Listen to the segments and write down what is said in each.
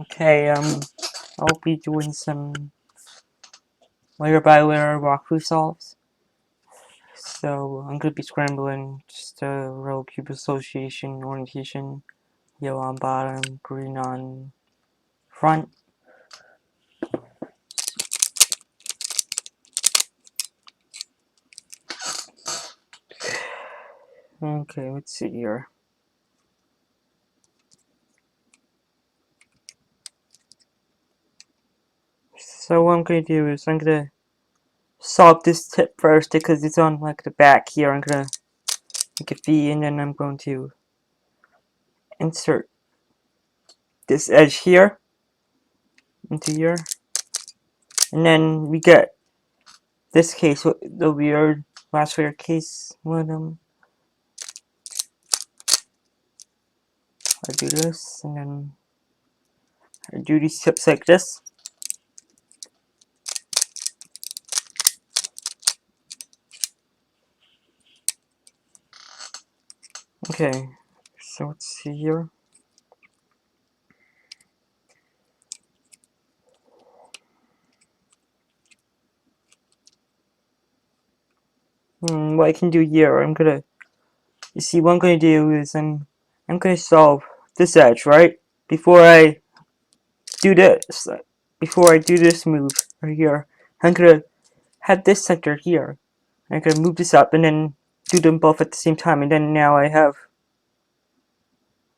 Okay, I'll be doing some layer by layer walkthrough solves. So I'm gonna be scrambling just a row cube association orientation, yellow on bottom, green on front. Okay, let's see here. So what I'm gonna do is I'm gonna solve this tip first because it's on like the back here. I'm gonna make a V and then I'm going to insert this edge here into here, and then we get this case, the weird last layer case. When I do this, and then I do these tips like this. Okay, so let's see here. What I can do here, you see what I'm gonna do is I'm gonna solve this edge, right? Before I do this move right here, I'm gonna have this center here. I'm gonna move this up and then do them both at the same time, and then now I have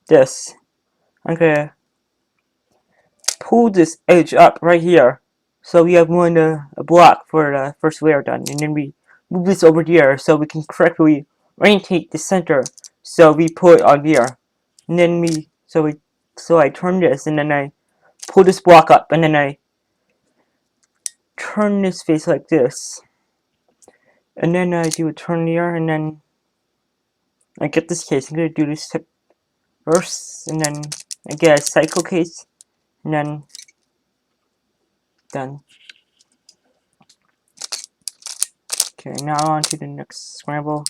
this. I'm gonna pull this edge up right here, so we have a block for the first layer done, and then we move this over here so we can correctly orientate the center. So we pull it on here, and then so I turn this, and then I pull this block up, and then I turn this face like this, and then I do a turn here, and then I get this case. I'm gonna do this tip first, and then I get a cycle case, and then done. Okay, now on to the next scramble.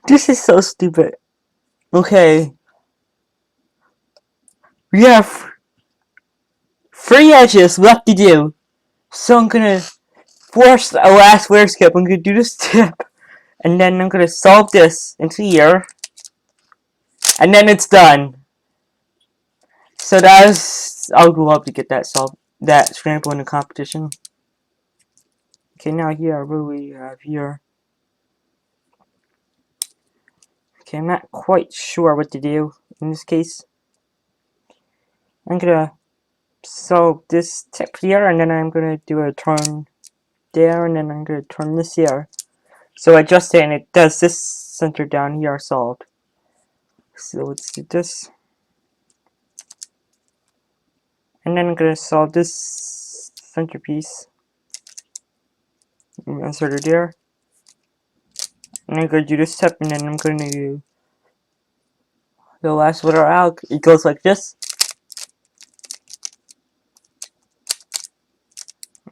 This is so stupid. Okay. We have 3 edges left to do. So I'm gonna force a last layer skip. I'm gonna do this tip. And then I'm gonna solve this into here. And then it's done. So I would love to get that scramble in the competition. Okay, now here, what do we have here? Okay, I'm not quite sure what to do in this case. I'm gonna solve this tip here, and then I'm gonna do a turn there, and then I'm gonna turn this here. So I adjust it, and it does this center down here solved. So let's do this. And then I'm gonna solve this centerpiece. Insert it there. And I'm gonna do this step, and then I'm gonna do the last letter out. It goes like this.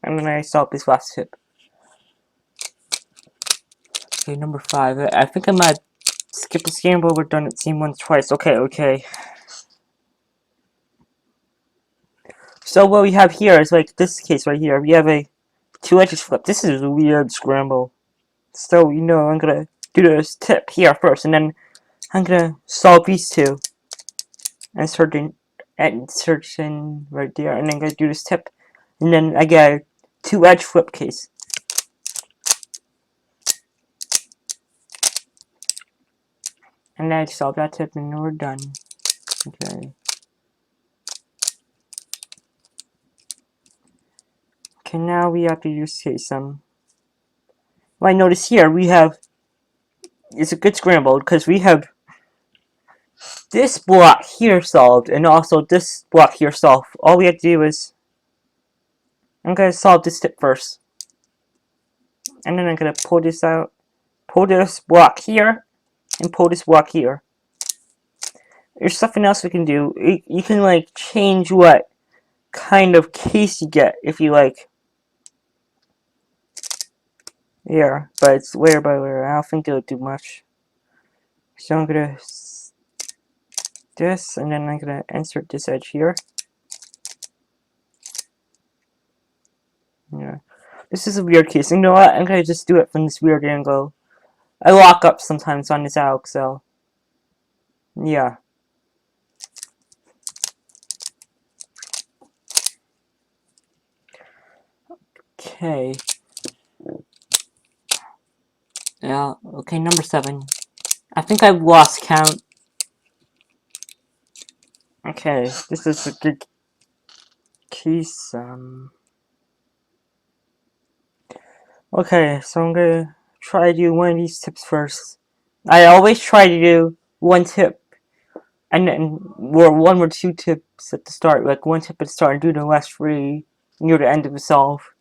And then I solve this last tip. Okay, number 5. I think I might skip a scramble. We're done it same once twice. Okay. So what we have here is like this case right here. We have a 2 edges flip. This is a weird scramble. So I'm gonna do this tip here first, and then I'm gonna solve these two. Inserting right there, and then I'm gonna do this tip, and then I get a 2 edge flip case. And then I solve that tip, and then we're done. Okay. Okay, now we have to use some. Well, I notice here it's a good scramble because we have this block here solved and also this block here solved. All we have to do is I'm gonna solve this tip first, and then I'm gonna pull this out, pull this block here, and pull this block here. There's something else we can do. You can like change what kind of case you get if you like. Yeah, but it's layer by layer. I don't think it'll do much. So I'm gonna this, and then I'm gonna insert this edge here. Yeah, this is a weird case. You know what? I'm gonna just do it from this weird angle. I lock up sometimes on this AUG, so yeah. Okay. Yeah. Okay. Number 7. I think I've lost count. Okay, this is a good case. Okay, so I'm gonna try to do one of these tips first. I always try to do one tip, and then one or two tips at the start, like one tip at the start, and do the last 3 near the end of the solve.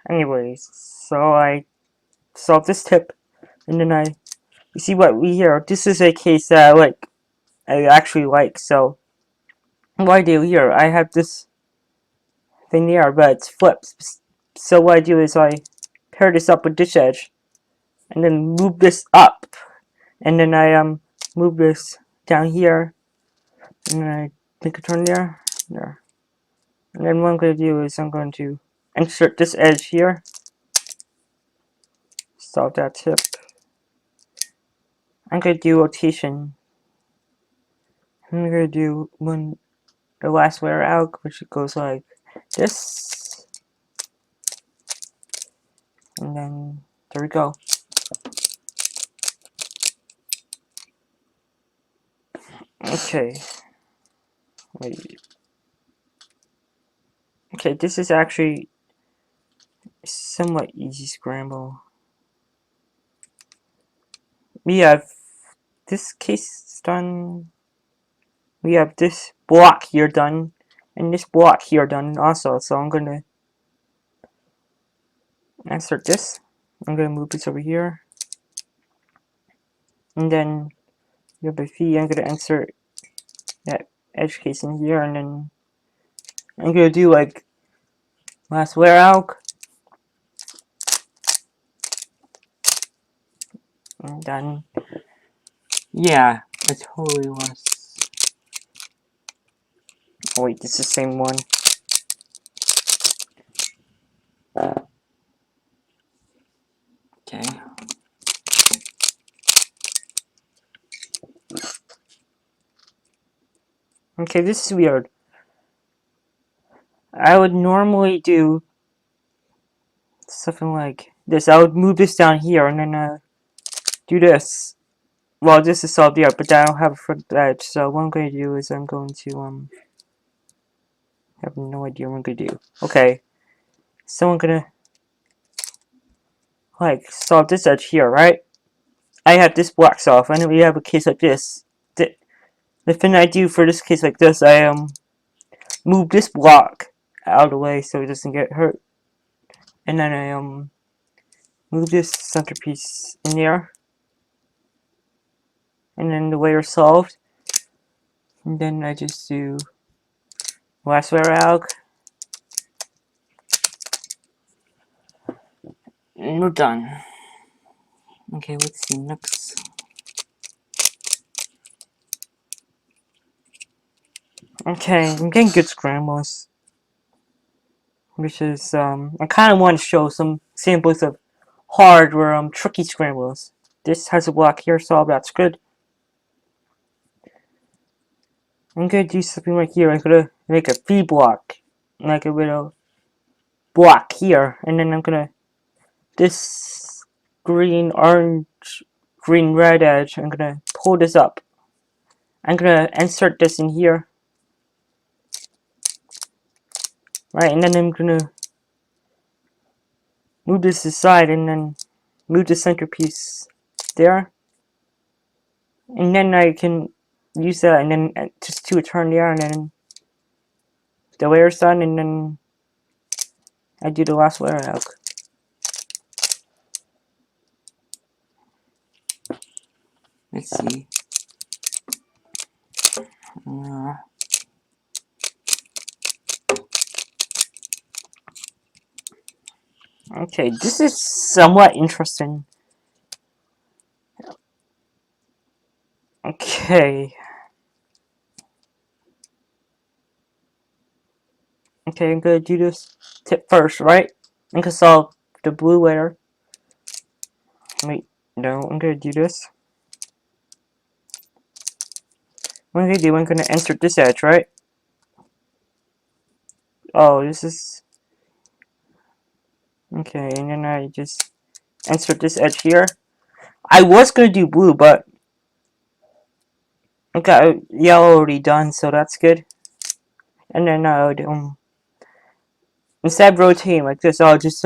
Anyways, so I solve this tip, and then you see what we hear. This is a case that I actually like. So what I do here, I have this thing there, but it's flips. So what I do is I pair this up with this edge, and then move this up, and then I move this down here, and then I make a turn there, and then what I'm going to do is I'm going to insert this edge here, stop that tip. I'm going to do rotation. I'm going to do the last layer out, which goes like this, and then there we go. Okay, wait. Okay, this is actually somewhat easy scramble. We have this case done. We have this block here done, and this block here done also. So I'm gonna insert this. I'm gonna move this over here, and then you have a V. I'm gonna insert that edge case in here, and then I'm gonna do like last wear out, and then yeah, it totally was. Oh wait, this is the same one. Okay. Okay, this is weird. I would normally do something like this. I would move this down here, and then do this. Well, this is solved here, but I don't have a front edge, so what I'm going to do is I'm going to, have no idea what I'm going to do. Okay, so I'm going to, like, solve this edge here, right? I have this block solved, and then we have a case like this. The thing I do for this case like this, I, move this block out of the way so it doesn't get hurt. And then I, move this centerpiece in there. And then the layer solved. And then I just do last layer out. And we're done. Okay, let's see next. Okay, I'm getting good scrambles. Which is, I kind of want to show some samples of hard or tricky scrambles. This has a block here, so that's good. I'm gonna do something right here. I'm gonna make a V block, like a little block here, and then I'm gonna this green, orange, green, red edge. I'm gonna pull this up. I'm gonna insert this in here, right, and then I'm gonna move this aside, and then move the centerpiece there, and then I can use that, and then just do a turn there, and then the layer's done, and then I do the last layer out. Let's see. Okay, this is somewhat interesting. Okay. Okay, I'm gonna do this tip first, right? I'm gonna solve the blue layer. Wait, no, I'm gonna do this. What I'm gonna do, I'm gonna insert this edge, right? Oh, this is... Okay, and then I just insert this edge here. I was gonna do blue, but I got yellow already done, so that's good. And then I would, instead of rotating like this, I'll just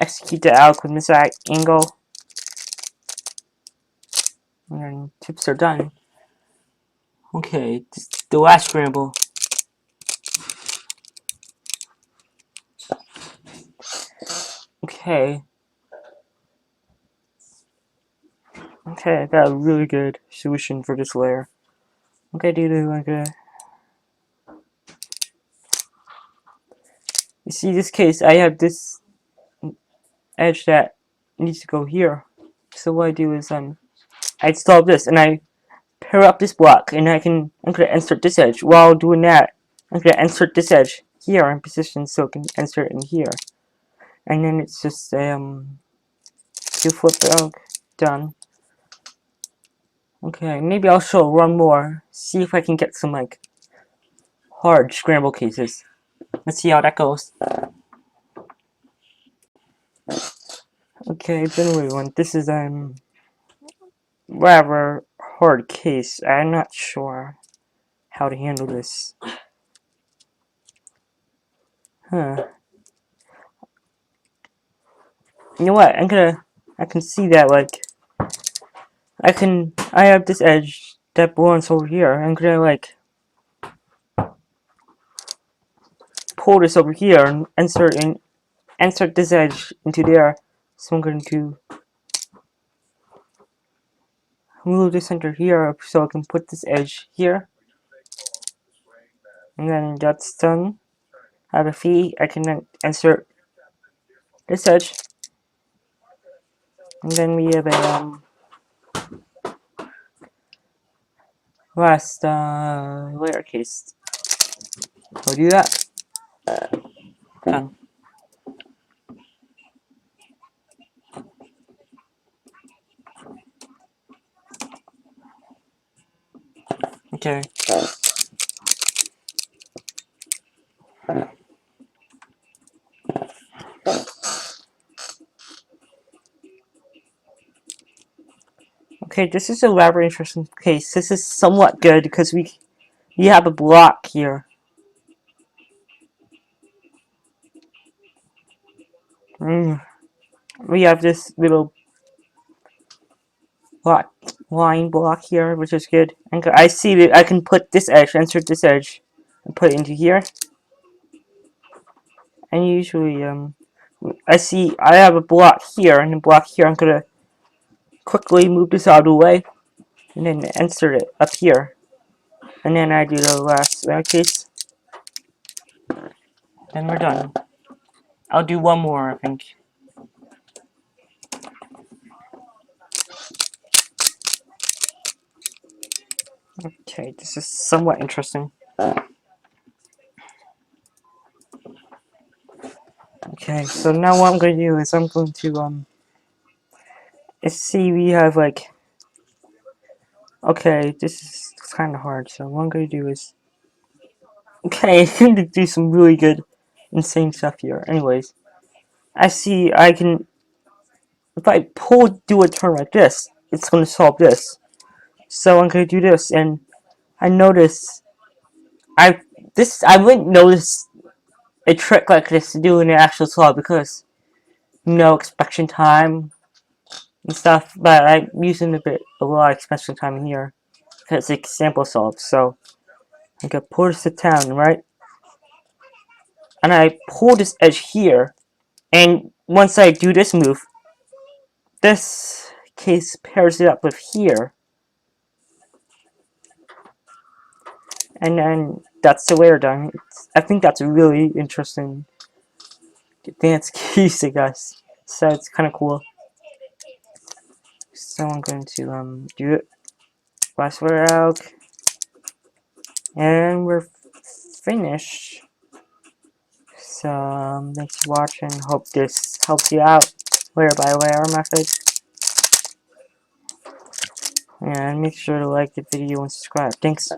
execute the algorithm with this angle. And then tips are done. Okay, the last scramble. Okay. Okay, I got a really good solution for this layer. Okay, dude, I'm gonna... You see this case, I have this edge that needs to go here. So what I do is I install this and I pair up this block and I'm gonna insert this edge. While doing that, I'm gonna insert this edge here in position so I can insert it in here. And then it's just do flip it, done. Okay, maybe I'll show one more. See if I can get some like hard scramble cases. Let's see how that goes. Okay, been away one. This is rather hard case. I'm not sure how to handle this. Huh. You know what? I can see that like I have this edge that belongs over here. I'm gonna like pull this over here and insert this edge into there. So I'm going to move this center here so I can put this edge here. And then that's done. I have a fee. I can then insert this edge. And then we have a last layer case. I'll do that. Done. Okay. Okay, this is a rather interesting case. This is somewhat good because we have a block here. We have this little line block here, which is good. And I see that I can put this edge, insert this edge, and put it into here. And usually, I have a block here, and a block here. I'm gonna quickly move this out of the way, and then insert it up here. And then I do the last layer case. Then we're done. I'll do one more, I think. Okay, this is somewhat interesting. Okay, so now what I'm going to do is I'm going to, let's see, we have like, okay, this is kind of hard, so what I'm going to do is, okay, I'm going to do some really good, insane stuff here. Anyways, I see I can, if I do a turn like this, it's going to solve this. So I'm going to do this, and I notice, I wouldn't notice a trick like this to do in the actual solve because, expansion time and stuff, but I'm using a lot of expansion time in here because it's sample solve. So I can pull this to town, right? And I pull this edge here, and once I do this move, this case pairs it up with here, and then that's the layer done. I think that's a really interesting dance case, I guess. So it's kind of cool. So I'm going to do it. Last layer out, and we're finished. So, thanks for watching. Hope this helps you out. Layer by layer method. And make sure to like the video and subscribe. Thanks.